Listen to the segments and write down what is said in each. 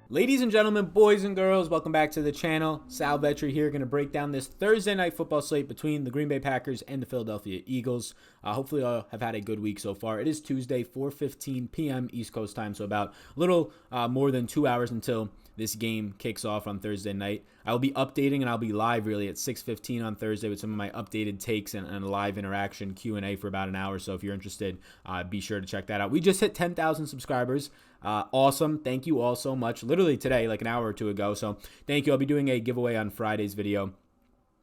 Ladies and gentlemen, boys and girls, welcome back to the channel. Sal Vetri here, going to break down this Thursday night football slate between the Green Bay Packers and the Philadelphia Eagles. Hopefully you all have had a good week so far. It is Tuesday, 4:15 p.m. East Coast time, so about a little more than 2 hours until this game kicks off on Thursday night. I will be updating and I'll be live really at 6:15 on Thursday with some of my updated takes and a live interaction Q&A for about an hour. So if you're interested, be sure to check that out. We just hit 10,000 subscribers. Awesome. Thank you all so much. Literally today, like an hour or two ago. So thank you. I'll be doing a giveaway on Friday's video.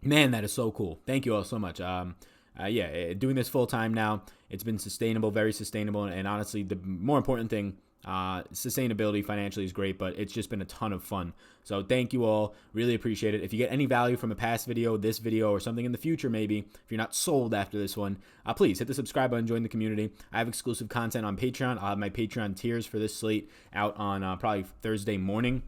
Man, that is so cool. Thank you all so much. Doing this full time now. It's been sustainable, very sustainable. And honestly, the more important thing, sustainability financially is great, but it's just been a ton of fun. So thank you all. Really appreciate it. If you get any value from a past video, this video, or something in the future, maybe, if you're not sold after this one, please hit the subscribe button, join the community. I have exclusive content on Patreon. I'll have my Patreon tiers for this slate out on probably Thursday morning.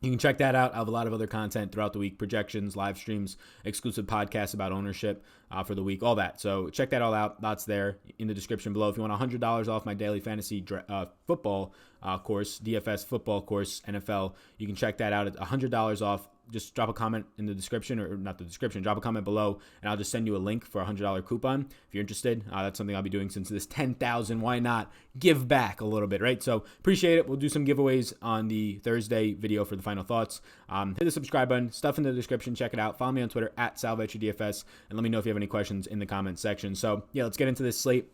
You can check that out. I have a lot of other content throughout the week, projections, live streams, exclusive podcasts about ownership for the week, all that. So check that all out. That's there in the description below. If you want $100 off my daily fantasy football course, DFS football course, NFL, you can check that out at $100 off. Just drop a comment in the description, or not the description, drop a comment below, and I'll just send you a link for a $100 coupon. If you're interested, that's something I'll be doing since this 10,000. Why not give back a little bit, right? So appreciate it. We'll do some giveaways on the Thursday video for the final thoughts. Hit the subscribe button, stuff in the description, check it out. Follow me on Twitter at SalVetriDFS, and let me know if you have any questions in the comment section. So yeah, let's get into this slate.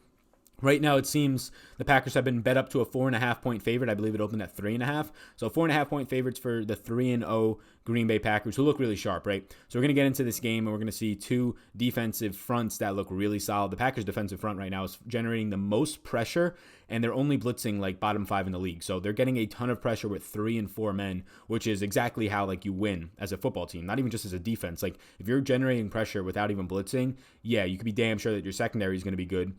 Right now, it seems the Packers have been bet up to a 4.5-point favorite. I believe it opened at 3.5. So 4.5-point favorites for the 3-0 Green Bay Packers, who look really sharp, right? So we're going to get into this game, and we're going to see two defensive fronts that look really solid. The Packers' defensive front right now is generating the most pressure, and they're only blitzing like bottom 5 in the league. So they're getting a ton of pressure with 3 and 4 men, which is exactly how like you win as a football team, not even just as a defense. Like if you're generating pressure without even blitzing, yeah, you can be damn sure that your secondary is going to be good.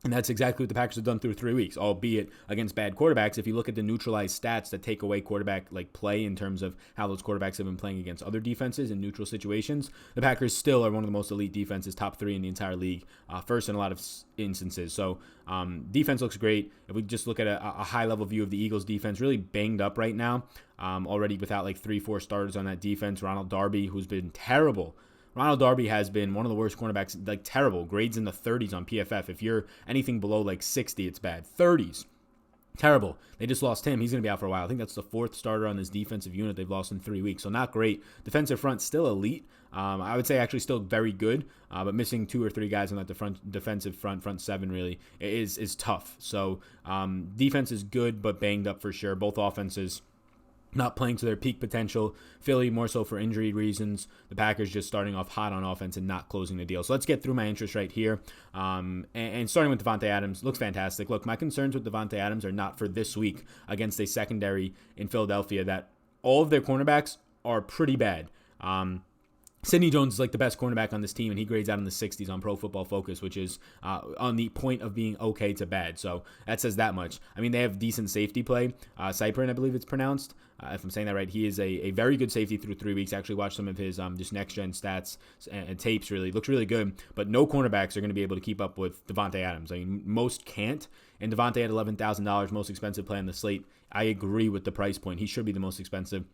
And that's exactly what the Packers have done through 3 weeks, albeit against bad quarterbacks. If you look at the neutralized stats that take away quarterback like play in terms of how those quarterbacks have been playing against other defenses in neutral situations, the Packers still are one of the most elite defenses, top 3 in the entire league, first in a lot of instances. So defense looks great. If we just look at a high-level view of the Eagles' defense, really banged up right now, already without like 3-4 starters on that defense. Ronald Darby, who's been terrible. Ronald Darby has been one of the worst cornerbacks, like terrible. Grades in the 30s on PFF. If you're anything below like 60, it's bad. 30s. Terrible. They just lost him. He's going to be out for a while. I think that's the 4th starter on this defensive unit they've lost in 3 weeks. So not great. Defensive front still elite. I would say actually still very good, but missing 2 or 3 guys on that defensive front 7 really is tough. So defense is good, but banged up for sure. Both offenses not playing to their peak potential. Philly more so for injury reasons. The Packers just starting off hot on offense and not closing the deal. So let's get through my interest right here. And starting with Davante Adams, looks fantastic. Look, my concerns with Davante Adams are not for this week against a secondary in Philadelphia that all of their cornerbacks are pretty bad. Sidney Jones is like the best cornerback on this team, and he grades out in the 60s on Pro Football Focus, which is on the point of being okay to bad. So that says that much. I mean, they have decent safety play. Cyprin, I believe it's pronounced. If I'm saying that right, he is a very good safety through 3 weeks. Actually watched some of his just next-gen stats and tapes, really. Looks really good. But no cornerbacks are going to be able to keep up with Davante Adams. I mean, most can't. And Davante at $11,000, most expensive play on the slate. I agree with the price point. He should be the most expensive.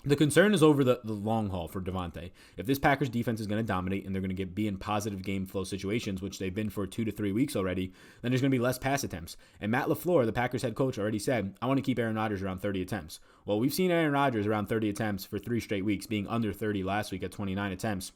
The concern is over the long haul for Davante. If this Packers defense is going to dominate and they're going to be in positive game flow situations, which they've been for 2 to 3 weeks already, then there's going to be less pass attempts. And Matt LaFleur, the Packers head coach, already said, I want to keep Aaron Rodgers around 30 attempts. Well, we've seen Aaron Rodgers around 30 attempts for 3 straight weeks, being under 30 last week at 29 attempts.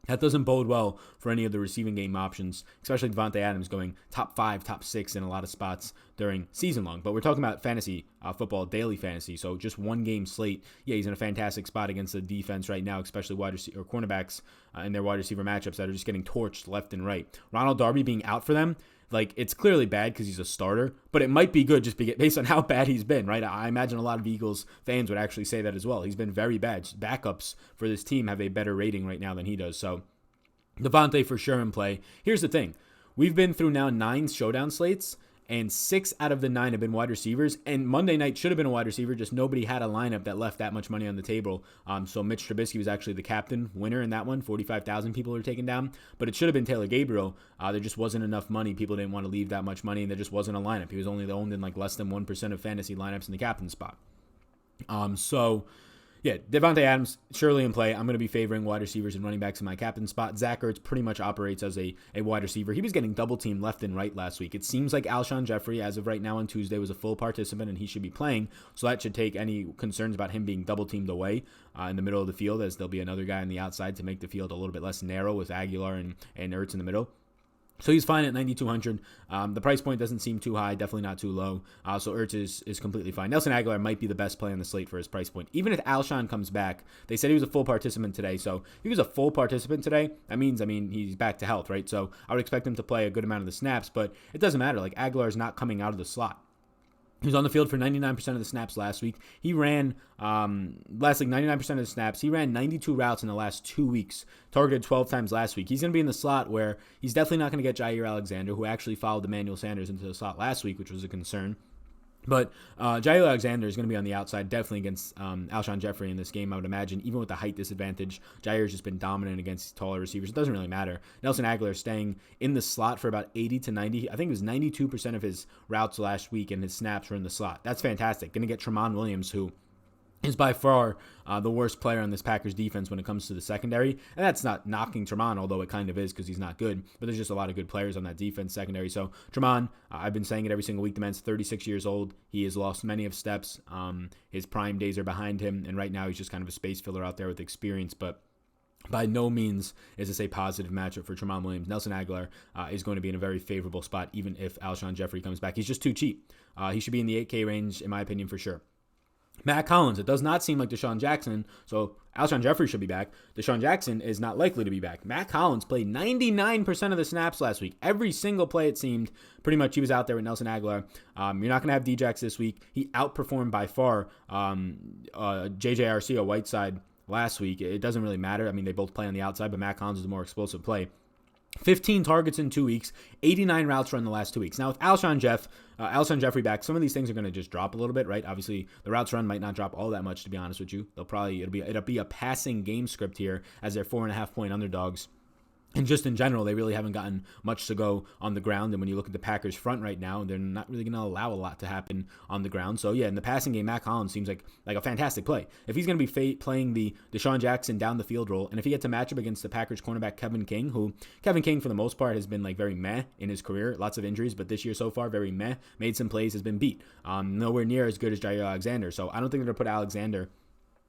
That doesn't bode well for any of the receiving game options, especially Davante Adams going top 5, top 6 in a lot of spots during season long. But we're talking about fantasy football, daily fantasy. So just 1 game slate. Yeah, he's in a fantastic spot against the defense right now, especially wide receiver or cornerbacks in their wide receiver matchups that are just getting torched left and right. Ronald Darby being out for them, like, it's clearly bad because he's a starter, but it might be good just based on how bad he's been, right? I imagine a lot of Eagles fans would actually say that as well. He's been very bad. Backups for this team have a better rating right now than he does. So Davante for sure in play. Here's the thing. We've been through now 9 showdown slates, and 6 out of the 9 have been wide receivers. And Monday night should have been a wide receiver, just nobody had a lineup that left that much money on the table. So Mitch Trubisky was actually the captain winner in that one. 45,000 people are taken down. But it should have been Taylor Gabriel. There just wasn't enough money. People didn't want to leave that much money, and there just wasn't a lineup. He was only owned in like less than 1% of fantasy lineups in the captain spot. So yeah, Davante Adams surely in play. I'm going to be favoring wide receivers and running backs in my captain spot. Zach Ertz pretty much operates as a wide receiver. He was getting double teamed left and right last week. It seems like Alshon Jeffrey, as of right now on Tuesday, was a full participant and he should be playing. So that should take any concerns about him being double teamed away in the middle of the field, as there'll be another guy on the outside to make the field a little bit less narrow with Aguilar and Ertz in the middle. So he's fine at 9,200. The price point doesn't seem too high, definitely not too low. So Ertz is completely fine. Nelson Aguilar might be the best play on the slate for his price point. Even if Alshon comes back, they said he was a full participant today. So if he was a full participant today, that means, he's back to health, right? So I would expect him to play a good amount of the snaps, but it doesn't matter. Like, Aguilar is not coming out of the slot. He was on the field for 99% of the snaps last week. He ran, 99% of the snaps. He ran 92 routes in the last 2 weeks, targeted 12 times last week. He's going to be in the slot where he's definitely not going to get Jair Alexander, who actually followed Emmanuel Sanders into the slot last week, which was a concern. But Jair Alexander is going to be on the outside, definitely against Alshon Jeffrey in this game, I would imagine. Even with the height disadvantage, Jair's just been dominant against taller receivers. It doesn't really matter. Nelson Aguilar staying in the slot for about 80 to 90. I think it was 92% of his routes last week and his snaps were in the slot. That's fantastic. Going to get Jamal Williams, who is by far the worst player on this Packers defense when it comes to the secondary. And that's not knocking Tremont, although it kind of is because he's not good. But there's just a lot of good players on that defense secondary. So Tremont, I've been saying it every single week, the man's 36 years old. He has lost many of steps. His prime days are behind him. And right now he's just kind of a space filler out there with experience. But by no means is this a positive matchup for Jamal Williams. Nelson Aguilar is going to be in a very favorable spot, even if Alshon Jeffrey comes back. He's just too cheap. He should be in the 8K range, in my opinion, for sure. Matt Collins, it does not seem like Deshaun Jackson, so Alshon Jeffrey should be back. Deshaun Jackson is not likely to be back. Matt Collins played 99% of the snaps last week. Every single play, it seemed, pretty much he was out there with Nelson Aguilar. You're not going to have Djax this week. He outperformed by far J.J. Arcega-Whiteside last week. It doesn't really matter. They both play on the outside, but Matt Collins is a more explosive play. 15 targets in 2 weeks, 89 routes run the last 2 weeks. Now, with Alshon Jeffrey back, some of these things are going to just drop a little bit, right? Obviously, the routes run might not drop all that much, to be honest with you. It'll be a passing game script here as they're 4.5-point underdogs. And just in general, they really haven't gotten much to go on the ground. And when you look at the Packers front right now, they're not really going to allow a lot to happen on the ground. So, yeah, in the passing game, Matt Collins seems like a fantastic play. If he's going to be playing the Deshaun Jackson down the field role, and if he gets a matchup against the Packers cornerback Kevin King, for the most part, has been very meh in his career. Lots of injuries, but this year so far, very meh. Made some plays, has been beat. Nowhere near as good as Jair Alexander. So I don't think they're going to put Alexander,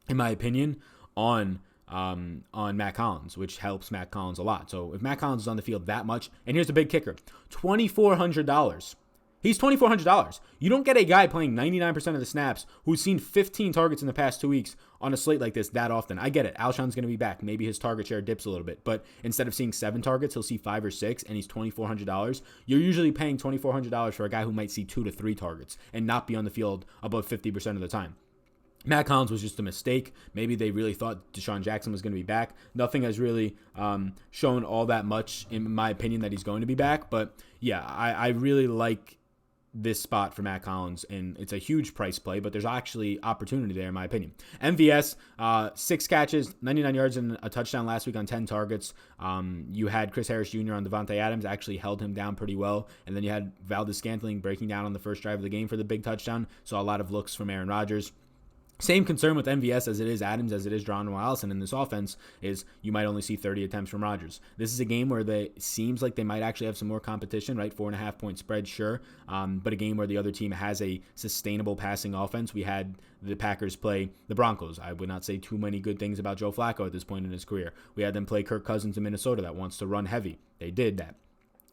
in my opinion, on Matt Collins, which helps Matt Collins a lot. So if Matt Collins is on the field that much, and here's the big kicker, $2,400. He's $2,400. You don't get a guy playing 99% of the snaps who's seen 15 targets in the past 2 weeks on a slate like this that often. I get it. Alshon's going to be back. Maybe his target share dips a little bit, but instead of seeing 7 targets, he'll see 5 or 6, and he's $2,400. You're usually paying $2,400 for a guy who might see 2 to 3 targets and not be on the field above 50% of the time. Matt Collins was just a mistake. Maybe they really thought Deshaun Jackson was going to be back. Nothing has really shown all that much, in my opinion, that he's going to be back. But, yeah, I really like this spot for Matt Collins, and it's a huge price play, but there's actually opportunity there, in my opinion. MVS, 6 catches, 99 yards, and a touchdown last week on 10 targets. You had Chris Harris Jr. on Davante Adams, actually held him down pretty well, and then you had Valdez-Scantling breaking down on the first drive of the game for the big touchdown. Saw a lot of looks from Aaron Rodgers. Same concern with MVS as it is Adams, as it is Geronimo Allison in this offense, is you might only see 30 attempts from Rodgers. This is a game where it seems like they might actually have some more competition, right? 4.5-point spread, sure. But a game where the other team has a sustainable passing offense. We had the Packers play the Broncos. I would not say too many good things about Joe Flacco at this point in his career. We had them play Kirk Cousins in Minnesota that wants to run heavy. They did that.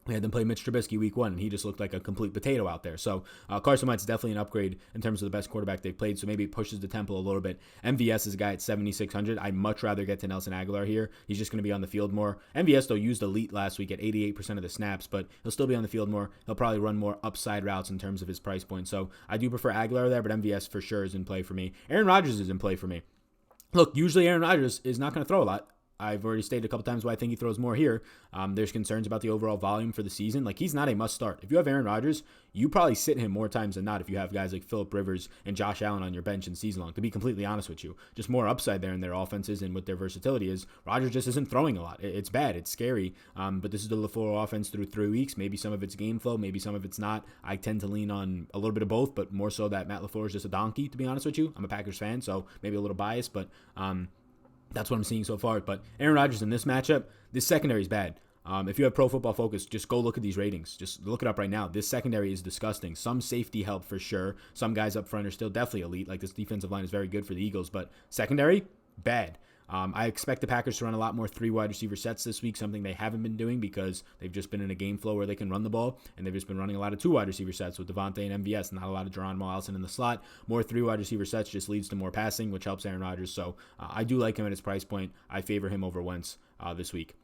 We had them play Mitch Trubisky week 1, and he just looked like a complete potato out there. So Carson Wentz is definitely an upgrade in terms of the best quarterback they've played, so maybe it pushes the tempo a little bit. MVS is a guy at 7,600. I'd much rather get to Nelson Aguilar here. He's just going to be on the field more. MVS, though, used elite last week at 88% of the snaps, but he'll still be on the field more. He'll probably run more upside routes in terms of his price point. So I do prefer Aguilar there, but MVS for sure is in play for me. Aaron Rodgers is in play for me. Look, usually Aaron Rodgers is not going to throw a lot. I've already stated a couple times why I think he throws more here. There's concerns about the overall volume for the season. Like, he's not a must start. If you have Aaron Rodgers, you probably sit him more times than not if you have guys like Phillip Rivers and Josh Allen on your bench in season long, to be completely honest with you. Just more upside there in their offenses and what their versatility is. Rodgers just isn't throwing a lot. It's bad. It's scary. But this is the LaFleur offense through 3 weeks. Maybe some of it's game flow. Maybe some of it's not. I tend to lean on a little bit of both, but more so that Matt LaFleur is just a donkey, to be honest with you. I'm a Packers fan, so maybe a little biased, but that's what I'm seeing so far. But Aaron Rodgers in this matchup, this secondary is bad. If you have Pro Football Focus, just go look at these ratings. Just look it up right now. This secondary is disgusting. Some safety help for sure. Some guys up front are still definitely elite. Like, this defensive line is very good for the Eagles, but secondary, bad. I expect the Packers to run a lot more 3 wide receiver sets this week, something they haven't been doing because they've just been in a game flow where they can run the ball, and they've just been running a lot of 2 wide receiver sets with Davante and MVS, not a lot of Jamal Williams in the slot. More 3 wide receiver sets just leads to more passing, which helps Aaron Rodgers. So I do like him at his price point. I favor him over Wentz this week.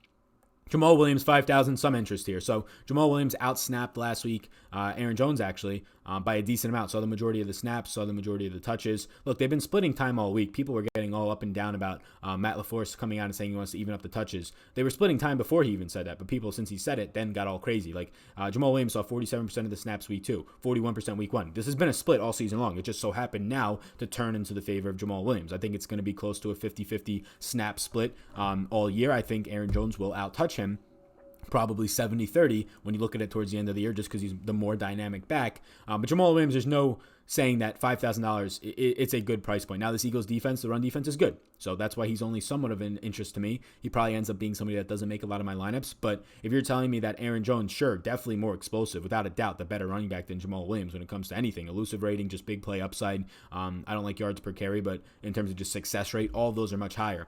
Jamal Williams, 5,000, some interest here. So Jamal Williams out-snapped last week, Aaron Jones actually, by a decent amount. Saw the majority of the snaps, saw the majority of the touches. Look, they've been splitting time all week. People were getting all up and down about Matt LaFleur coming out and saying he wants to even up the touches. They were splitting time before he even said that, but people, since he said it, then got all crazy. Like, Jamal Williams saw 47% of the snaps week 2, 41% week 1. This has been a split all season long. It just so happened now to turn into the favor of Jamal Williams. I think it's going to be close to a 50-50 snap split all year. I think Aaron Jones will out-touch him. Probably 70-30 when you look at it towards the end of the year, just because he's the more dynamic back. But Jamal Williams, there's no saying that $5,000, it's a good price point. Now, this Eagles defense, the run defense is good. So that's why he's only somewhat of an interest to me. He probably ends up being somebody that doesn't make a lot of my lineups. But if you're telling me that Aaron Jones, sure, definitely more explosive, without a doubt, the better running back than Jamal Williams when it comes to anything. Elusive rating, just big play upside. I don't like yards per carry, but in terms of just success rate, all of those are much higher.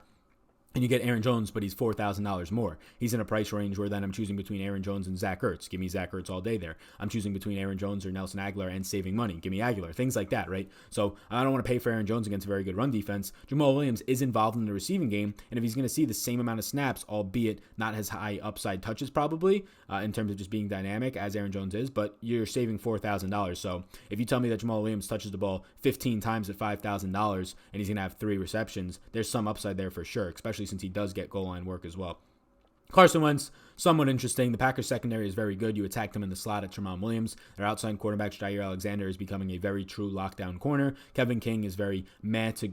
And you get Aaron Jones, but he's $4,000 more. He's in a price range where then I'm choosing between Aaron Jones and Zach Ertz. Give me Zach Ertz all day there. I'm choosing between Aaron Jones or Nelson Aguilar and saving money. Give me Aguilar. Things like that, right? So I don't want to pay for Aaron Jones against a very good run defense. Jamal Williams is involved in the receiving game, and if he's going to see the same amount of snaps, albeit not as high upside touches probably, in terms of just being dynamic as Aaron Jones is, but you're saving $4,000. So if you tell me that Jamal Williams touches the ball 15 times at $5,000 and he's going to have 3 receptions, there's some upside there for sure, especially since he does get goal line work as well. Carson Wentz, somewhat interesting. The Packers secondary is very good. You attack them in the slot at Jamal Williams. Their outside quarterback, Jair Alexander, is becoming a very true lockdown corner. Kevin King is very meh to,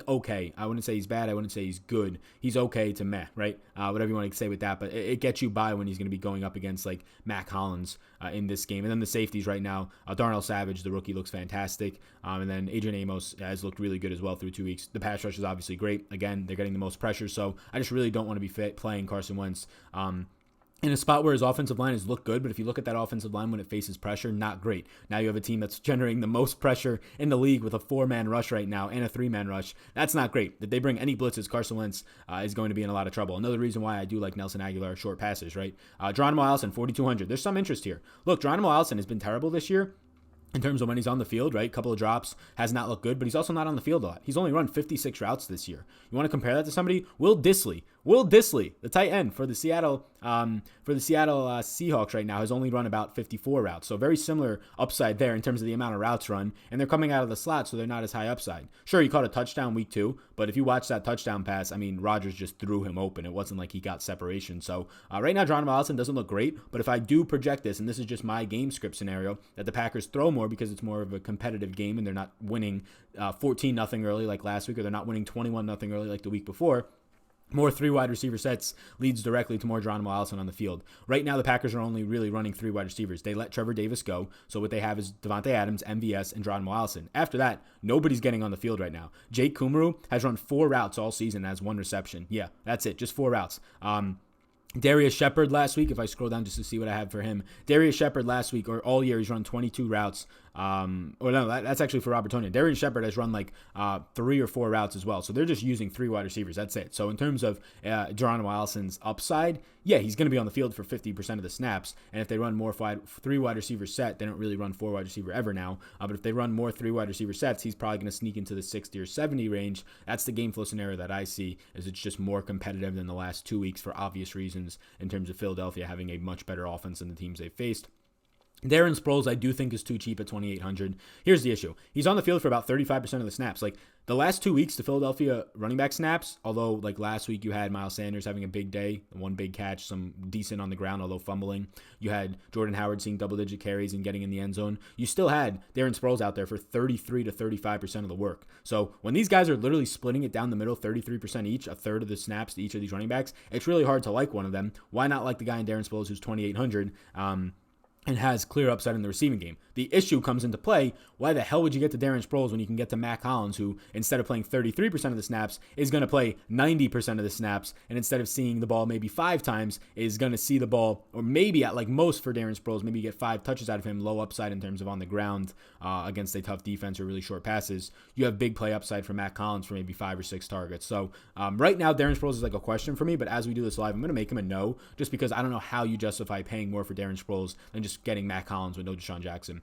okay. I wouldn't say he's bad. I wouldn't say he's good. He's okay to meh, right? Whatever you want to say with that, but it gets you by when he's going to be going up against like Mac Hollins in this game. And then the safeties right now, Darnell Savage, the rookie, looks fantastic. And then Adrian Amos has looked really good as well through 2 weeks. The pass rush is obviously great. Again, they're getting the most pressure, so I just really don't want to be playing Carson Wentz in a spot where his offensive line has looked good, but if you look at that offensive line when it faces pressure, not great. Now you have a team that's generating the most pressure in the league with a 4-man rush right now and a 3-man rush. That's not great. If they bring any blitzes, Carson Wentz is going to be in a lot of trouble. Another reason why I do like Nelson Aguilar short passes, right? Geronimo Allison, 4,200. There's some interest here. Look, Geronimo Allison has been terrible this year in terms of when he's on the field, right? Couple of drops, has not looked good, but he's also not on the field a lot. He's only run 56 routes this year. You want to compare that to somebody? Will Dissly, the tight end for the Seattle Seahawks right now, has only run about 54 routes. So very similar upside there in terms of the amount of routes run, and they're coming out of the slot, so they're not as high upside. Sure, he caught a touchdown week 2, but if you watch that touchdown pass, I mean, Rodgers just threw him open. It wasn't like he got separation. So right now, Geronimo Allison doesn't look great, but if I do project this, and this is just my game script scenario, that the Packers throw more because it's more of a competitive game and they're not winning 14-0 early like last week, or they're not winning 21-0 early like the week before, more 3 wide receiver sets leads directly to more Geronimo Allison on the field. Right now, the Packers are only really running 3 wide receivers. They let Trevor Davis go, so what they have is Davante Adams, MVS, and Geronimo Allison. After that, nobody's getting on the field right now. Jake Kumru has run 4 routes all season and has 1 reception. Yeah, that's it, just 4 routes. Darius Shepard last week, if I scroll down just to see what I have for him, Darius Shepard last week, or all year, he's run 22 routes. That's actually for Robert Tonyan. Darius Shepard has run like 3 or 4 routes as well. So they're just using 3 wide receivers. That's it. So in terms of Geronimo Allison's upside, yeah, he's going to be on the field for 50% of the snaps. And if they run more 3 wide receiver set, they don't really run 4 wide receiver ever now. But if they run more 3 wide receiver sets, he's probably going to sneak into the 60 or 70 range. That's the game flow scenario that I see, is it's just more competitive than the last 2 weeks for obvious reasons in terms of Philadelphia having a much better offense than the teams they've faced. Darren Sproles, I do think, is too cheap at 2,800. Here's the issue. He's on the field for about 35% of the snaps. Like, the last 2 weeks, the Philadelphia running back snaps, although, like, last week you had Miles Sanders having a big day, one big catch, some decent on the ground, although fumbling. You had Jordan Howard seeing double-digit carries and getting in the end zone. You still had Darren Sproles out there for 33 to 35% of the work. So when these guys are literally splitting it down the middle, 33% each, a third of the snaps to each of these running backs, it's really hard to like one of them. Why not like the guy in Darren Sproles who's 2,800? And has clear upside in the receiving game. The issue comes into play. Why the hell would you get to Darren Sproles when you can get to Mac Hollins, who instead of playing 33% of the snaps is going to play 90% of the snaps, and instead of seeing the ball maybe 5 times is going to see the ball, or maybe at like most for Darren Sproles, maybe you get 5 touches out of him, low upside in terms of on the ground against a tough defense or really short passes. You have big play upside for Mac Hollins for maybe 5 or 6 targets. So right now, Darren Sproles is like a question for me, but as we do this live, I'm going to make him a no, just because I don't know how you justify paying more for Darren Sproles than just getting Mac Hollins with no Deshaun Jackson.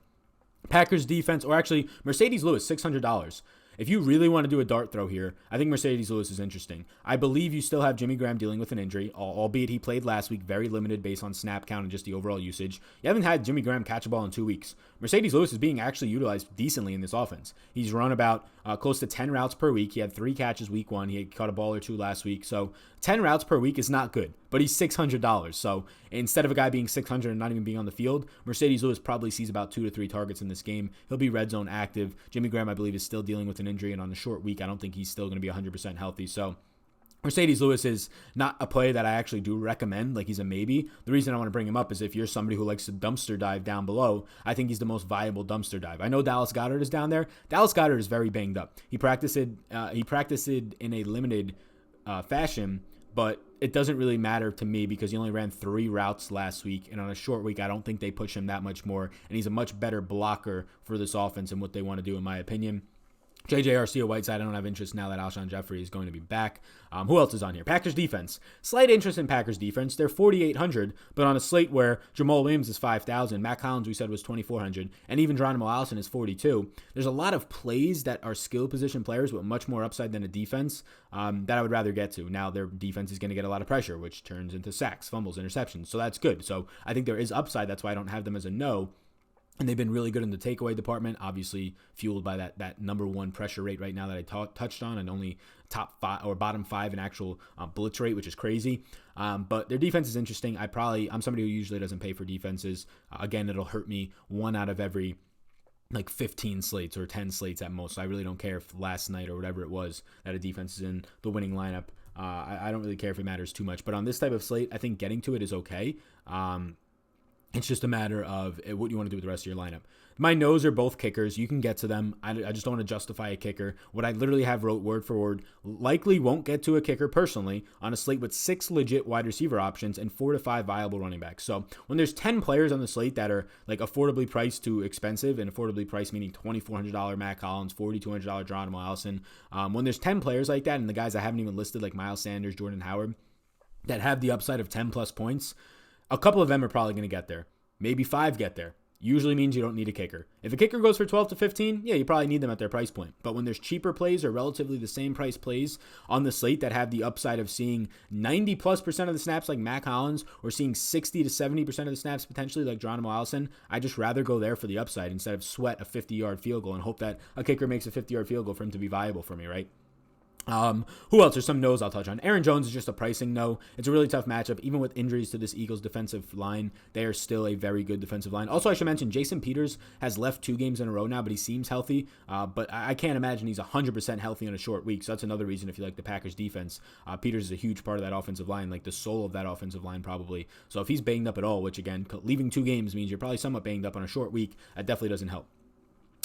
Packers defense, or actually Mercedes Lewis, $600. If you really want to do a dart throw here, I think Mercedes Lewis is interesting. I believe you still have Jimmy Graham dealing with an injury, albeit he played last week, very limited based on snap count and just the overall usage. You haven't had Jimmy Graham catch a ball in 2 weeks. Mercedes Lewis is being actually utilized decently in this offense. He's run about close to 10 routes per week. He had 3 catches week 1. He had caught a ball or 2 last week. So 10 routes per week is not good, but he's $600. So instead of a guy being 600 and not even being on the field, Mercedes Lewis probably sees about 2 to 3 targets in this game. He'll be red zone active. Jimmy Graham, I believe, is still dealing with an injury, and on a short week, I don't think he's still going to be 100% healthy. So Mercedes Lewis is not a play that I actually do recommend. Like, he's a maybe. The reason I want to bring him up is if you're somebody who likes to dumpster dive down below, I think he's the most viable dumpster dive. I know Dallas Goddard is down there. Dallas Goddard is very banged up. He practiced in a limited fashion, but it doesn't really matter to me because he only ran 3 routes last week, and on a short week, I don't think they push him that much more, and he's a much better blocker for this offense and what they want to do, in my opinion. J.J. Arcega-Whiteside, I don't have interest now that Alshon Jeffrey is going to be back. Who else is on here? Packers defense. Slight interest in Packers defense. They're 4,800, but on a slate where Jamal Williams is 5,000, Mac Hollins, we said, was 2,400, and even Geronimo Allison is 42. There's a lot of plays that are skill position players with much more upside than a defense that I would rather get to. Now, their defense is going to get a lot of pressure, which turns into sacks, fumbles, interceptions, so that's good. So I think there is upside. That's why I don't have them as a no. And they've been really good in the takeaway department, obviously fueled by that number 1 pressure rate right now that I touched on, and only top 5 or bottom 5 in actual blitz rate, which is crazy. But their defense is interesting. I'm somebody who usually doesn't pay for defenses. Again, it'll hurt me 1 out of every like 15 slates or 10 slates at most. So I really don't care if last night or whatever it was that a defense is in the winning lineup. I don't really care if it matters too much. But on this type of slate, I think getting to it is okay. It's just a matter of what you want to do with the rest of your lineup. My no's are both kickers. You can get to them. I just don't want to justify a kicker. What I literally have wrote word for word, likely won't get to a kicker personally on a slate with 6 legit wide receiver options and 4 to 5 viable running backs. So when there's 10 players on the slate that are like affordably priced to expensive, and affordably priced meaning $2,400 Mac Hollins, $4,200 Geronimo Allison, when there's 10 players like that, and the guys I haven't even listed like Miles Sanders, Jordan Howard, that have the upside of 10 plus points, a couple of them are probably going to get there. Maybe 5 get there. Usually means you don't need a kicker. If a kicker goes for 12 to 15, yeah, you probably need them at their price point. But when there's cheaper plays or relatively the same price plays on the slate that have the upside of seeing 90+% of the snaps like Mac Hollins, or seeing 60 to 70% of the snaps potentially like Geronimo Allison, I just rather go there for the upside instead of sweat a 50-yard field goal and hope that a kicker makes a 50-yard field goal for him to be viable for me, right? Who else? There's some no's I'll touch on. Aaron Jones is just a pricing no. It's a really tough matchup. Even with injuries to this Eagles defensive line, they are still a very good defensive line. Also, I should mention, Jason Peters has left 2 games in a row now, but he seems healthy. But I can't imagine he's 100% healthy in a short week. So that's another reason if you like the Packers defense. Peters is a huge part of that offensive line, like the soul of that offensive line probably. So if he's banged up at all, which again, leaving 2 games means you're probably somewhat banged up on a short week, that definitely doesn't help.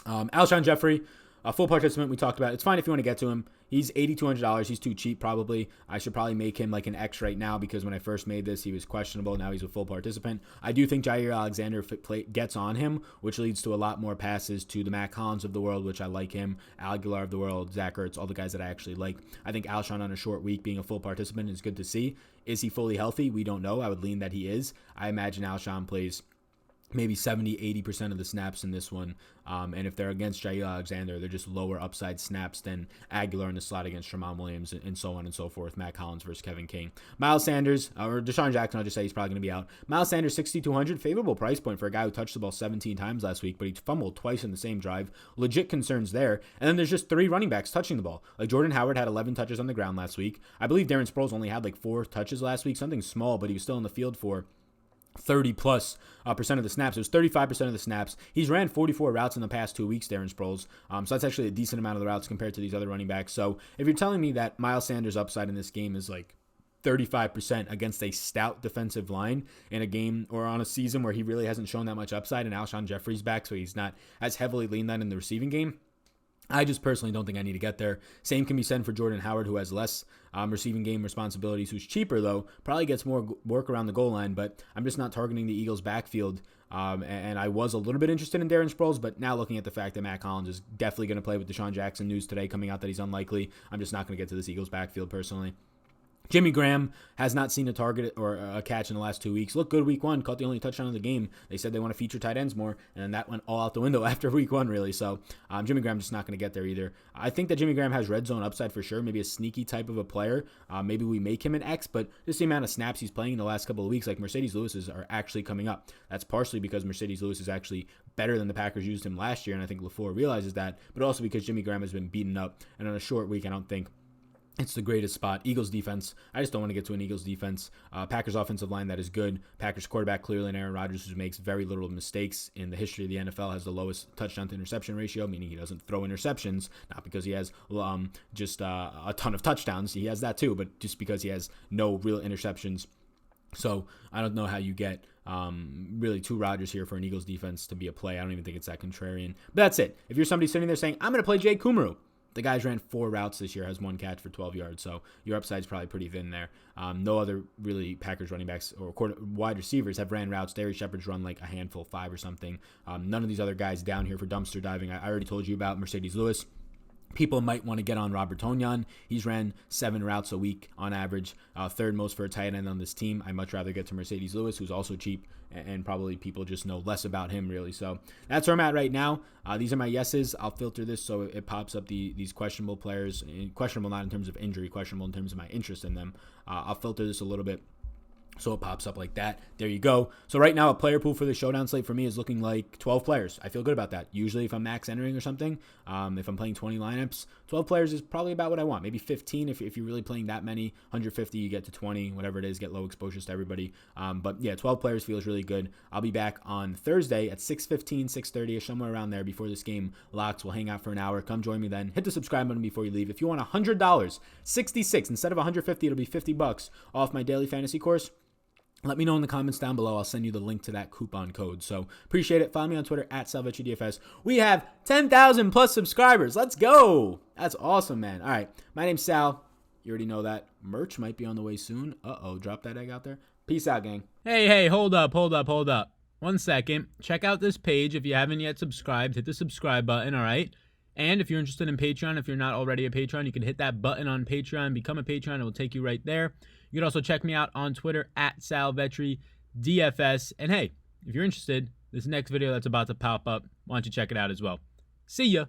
Alshon Jeffrey, a full participant we talked about. It's fine if you want to get to him. He's $8,200. He's too cheap probably. I should probably make him like an X right now because when I first made this, he was questionable. Now he's a full participant. I do think Jair Alexander gets on him, which leads to a lot more passes to the Mac Hollins of the world, which I like him, Aguilar of the world, Zach Ertz, all the guys that I actually like. I think Alshon on a short week being a full participant is good to see. Is he fully healthy? We don't know. I would lean that he is. I imagine Alshon plays maybe 70-80% of the snaps in this one. And if they're against Jair Alexander, they're just lower upside snaps than Aguilar in the slot against Jamal Williams and so on and so forth. Matt Collins versus Kevin King. Miles Sanders, or Deshaun Jackson, I'll just say he's probably going to be out. Miles Sanders, 6,200, favorable price point for a guy who touched the ball 17 times last week, but he fumbled twice in the same drive. Legit concerns there. And then there's just 3 running backs touching the ball. Like Jordan Howard had 11 touches on the ground last week. I believe Darren Sproles only had like 4 touches last week, something small, but he was still in the field for 30+ percent of the snaps. It was 35% of the snaps. He's ran 44 routes in the past 2 weeks, Darren Sproles. So that's actually a decent amount of the routes compared to these other running backs. So if you're telling me that Miles Sanders' upside in this game is like 35% against a stout defensive line in a game or on a season where he really hasn't shown that much upside, and Alshon Jeffrey's back, so he's not as heavily leaned on in the receiving game, I just personally don't think I need to get there. Same can be said for Jordan Howard, who has less receiving game responsibilities, who's cheaper, though, probably gets more work around the goal line, but I'm just not targeting the Eagles' backfield. And I was a little bit interested in Darren Sproles, but now looking at the fact that Matt Collins is definitely going to play with Deshaun Jackson news today coming out that he's unlikely, I'm just not going to get to this Eagles' backfield personally. Jimmy Graham has not seen a target or a catch in the last 2 weeks. Looked good week 1, caught the only touchdown of the game. They said they want to feature tight ends more, and then that went all out the window after week 1, really. So Jimmy Graham's just not going to get there either. I think that Jimmy Graham has red zone upside for sure, maybe a sneaky type of a player. Maybe we make him an X, but just the amount of snaps he's playing in the last couple of weeks, like Mercedes Lewis's, are actually coming up. That's partially because Mercedes Lewis is actually better than the Packers used him last year, and I think LaFleur realizes that, but also because Jimmy Graham has been beaten up, and on a short week, I don't think it's the greatest spot. Eagles defense, I just don't want to get to an Eagles defense. Packers offensive line, that is good. Packers quarterback, clearly an Aaron Rodgers who makes very little mistakes in the history of the NFL, has the lowest touchdown to interception ratio, meaning he doesn't throw interceptions, not because he has just a ton of touchdowns. He has that too, but just because he has no real interceptions. So I don't know how you get really 2 Rodgers here for an Eagles defense to be a play. I don't even think it's that contrarian. But that's it. If you're somebody sitting there saying, I'm going to play Jay Kumerow, the guy's ran 4 routes this year, has 1 catch for 12 yards, so your upside's probably pretty thin there. No other really Packers running backs or wide receivers have ran routes. Darius Shepard's run like a handful, 5 or something. None of these other guys down here for dumpster diving. I already told you about Mercedes Lewis. People might want to get on Robert Tonyan. He's ran 7 routes a week on average, 3rd most for a tight end on this team. I'd much rather get to Mercedes Lewis, who's also cheap, and probably people just know less about him, really. So that's where I'm at right now. These are my yeses. I'll filter this so it pops up these questionable players. Questionable not in terms of injury, questionable in terms of my interest in them. I'll filter this a little bit so it pops up like that. There you go. So right now, a player pool for the showdown slate for me is looking like 12 players. I feel good about that. Usually if I'm max entering or something, if I'm playing 20 lineups, 12 players is probably about what I want. Maybe 15 if you're really playing that many. 150, you get to 20, whatever it is, get low exposures to everybody. But yeah, 12 players feels really good. I'll be back on Thursday at 6:15, 6:30, somewhere around there before this game locks. We'll hang out for an hour. Come join me then. Hit the subscribe button before you leave. If you want $100, 66 instead of 150, it'll be $50 off my daily fantasy course. Let me know in the comments down below. I'll send you the link to that coupon code. So appreciate it. Follow me on Twitter at SalvetriDFS. We have 10,000 plus subscribers. Let's go. That's awesome, man. All right. My name's Sal. You already know that. Merch might be on the way soon. Drop that egg out there. Peace out, gang. Hey, hold up. 1 second. Check out this page. If you haven't yet subscribed, hit the subscribe button, all right? And if you're interested in Patreon, if you're not already a Patreon, you can hit that button on Patreon, become a Patreon. It will take you right there. You can also check me out on Twitter at SalvetriDFS. And hey, if you're interested, this next video that's about to pop up, why don't you check it out as well. See ya.